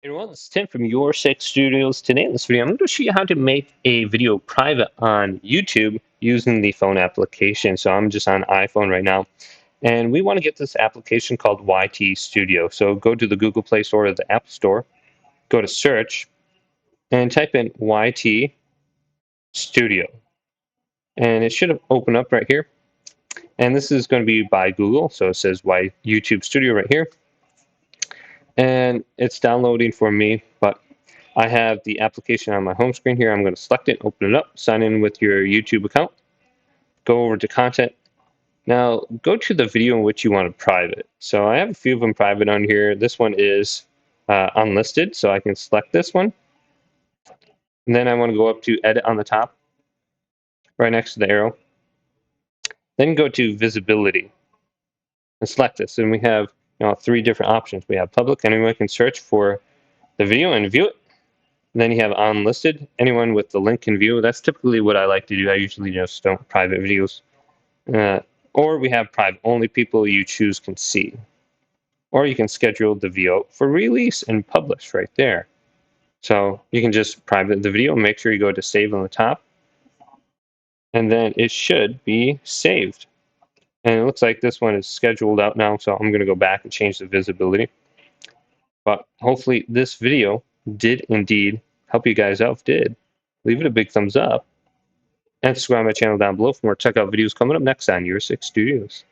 Hey everyone, this is Tim from Your Six Studios. Today in this video, I'm going to show you how to make a video private on YouTube using the phone application. So I'm just on iPhone right now, and we want to get this application called YT Studio. So go to the Google Play Store or the App Store, go to search, and type in YT Studio. And it should open up right here. And this is going to be by Google, so it says YouTube Studio right here. And it's downloading for me, but I have the application on my home screen here. I'm going to select it, open it up, sign in with your YouTube account, go over to content. Now go to the video in which you want to private. So I have a few of them private on here. This one is unlisted, so I can select this one. And then I want to go up to edit on the top, right next to the arrow. Then go to visibility and select this. And we have three different options. We have public, anyone can search for the video and view it. And then you have unlisted, anyone with the link can view. That's typically what I like to do. I usually just don't private videos. Or we have private, only people you choose can see. Or you can schedule the video for release and publish right there. So you can just private the video, make sure you go to save on the top, and then it should be saved. And it looks like this one is scheduled out now, so I'm going to go back and change the visibility. But hopefully this video did indeed help you guys out. If it did, leave it a big thumbs up. And subscribe to my channel down below for more checkout videos coming up next on Your Six Studios.